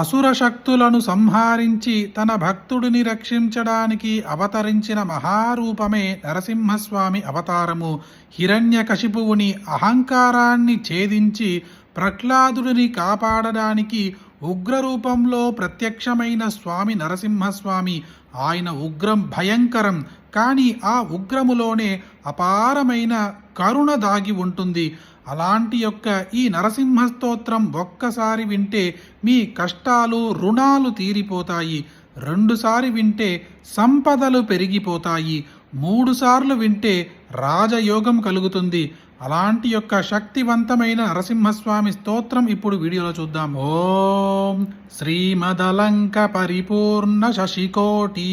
అసుర శక్తులను సంహరించి తన భక్తుడిని రక్షించడానికి అవతరించిన మహారూపమే నరసింహస్వామి అవతారము. హిరణ్యకశిపువుని అహంకారాన్ని ఛేదించి ప్రహ్లాదుడిని కాపాడడానికి ఉగ్రరూపంలో ప్రత్యక్షమైన స్వామి నరసింహస్వామి. ఆయన ఉగ్రం భయంకరం, కానీ ఆ ఉగ్రములోనే అపారమైన కరుణ దాగి ఉంటుంది. అలాంటి యొక్క ఈ నరసింహ స్తోత్రం ఒక్కసారి వింటే మీ కష్టాలు రుణాలు తీరిపోతాయి. 2 సార్లు వింటే సంపదలు పెరిగిపోతాయి. 3 సార్లు వింటే రాజయోగం కలుగుతుంది. అలాంటి యొక్క శక్తివంతమైన నరసింహస్వామి స్తోత్రం ఇప్పుడు వీడియోలో చూద్దాం. ఓం శ్రీమదలంక పరిపూర్ణ శశికోటి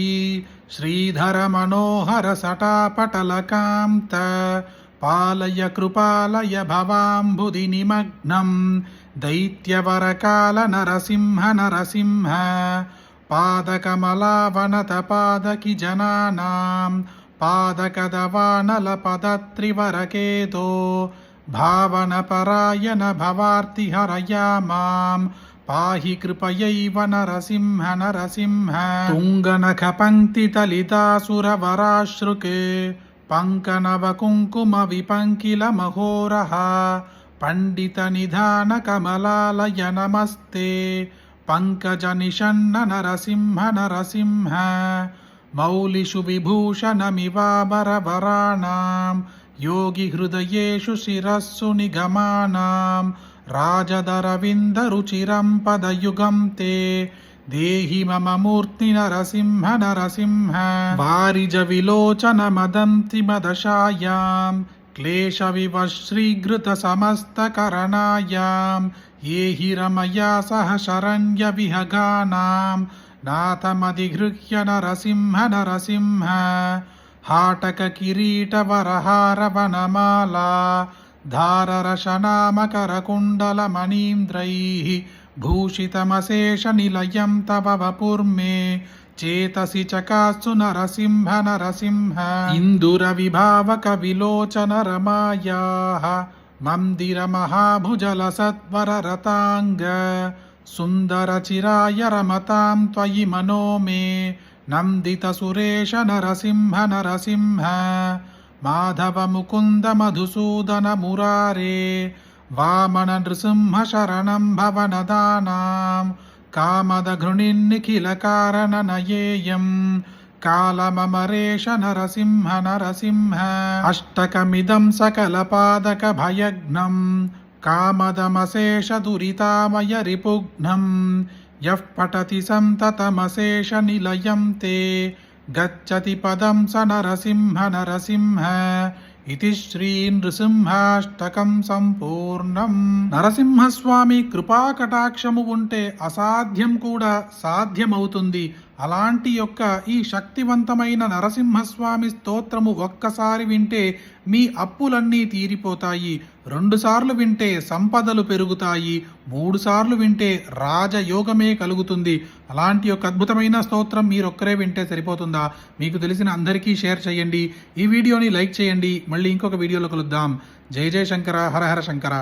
శ్రీధర మనోహర సటాపటలకాంత పాలయ కృపాలయ భవాంబుధి నిమగ్నం దైత్యవరకాల నరసింహ నరసింహ పాదకమలావనత పాదకి జనానాం పాదకదవానల పదత్రివరకేతో భావన పరాయణ భవార్తి హరయామాం పాహి కృపయైవ నరసింహ నరసింహ తుంగనఖ పంక్తి తలితాసురవరాశ్రుకే పంకనవ కుంకుమ విపంకిల మహోరహ పండిత నిధాన కమలాలయ నమస్తే పంకజ నిషన్న నరసింహ నరసింహ మౌలిషు విభూషణమివాబరవరాణాం యోగి హృదయేషు శిరస్సు నిగమానాం రాజదరవింద రుచిరం పదయుగం తే దేహి మమ మూర్తి నరసింహ నరసింహ వారిజ విలోచన మదంతి మదశాయాం క్లేశ వివశ్రీఘృత సమస్త కరణాయాం ఏహి రమయా సహ శరణ్య విహగానాం నాథమధిగృహ్య నరసింహ నరసింహ హాటక కిరీట వరహార వనమాలా ధారరశనామకర కుండల మణీంద్రైః భూషితమశేష నిలయం తవ వపుర్మే చేతసి చకాస్తు నరసింహ నరసింహ ఇందుర విభావక విలోచన రమాయాః మందిర మహాభుజల సత్వర రతాంగ సుందర చిరాయ రమతాం త్వయి మనో మే నందిత సురేష నరసింహ నరసింహ మాధవ ముకుంద మధుసూదన మురారే వామన నృసింహ శరణం భవనదానాం కామద ఘృణిన్నిఖిల కారణ నయేయం కాలమమరేష నరసింహ నరసింహ అష్టకమిదం సకల పాదక భయఘ్నం కామదమశేష దురితామయ రిపుఘ్నం యః పఠతి సంతతమశేష నిలయం తే గచ్చతి పదం స నరసింహ నరసింహ ఇది శ్రీ నృసింహాష్టకం సంపూర్ణం. నరసింహస్వామి కృపాకటాక్షము ఉంటే అసాధ్యం కూడా సాధ్యమవుతుంది. అలాంటి యొక్క ఈ శక్తివంతమైన నరసింహస్వామి స్తోత్రము ఒక్కసారి వింటే మీ అప్పులన్నీ తీరిపోతాయి. 2 సార్లు వింటే సంపదలు పెరుగుతాయి. 3 సార్లు వింటే రాజయోగమే కలుగుతుంది. అలాంటి యొక్క అద్భుతమైన స్తోత్రం మీరొక్కరే వింటే సరిపోతుందా? మీకు తెలిసిన అందరికీ షేర్ చేయండి. ఈ వీడియోని లైక్ చేయండి. మళ్ళీ ఇంకొక వీడియోలో కలుద్దాం. జయ జయ శంకర, హర హర శంకర.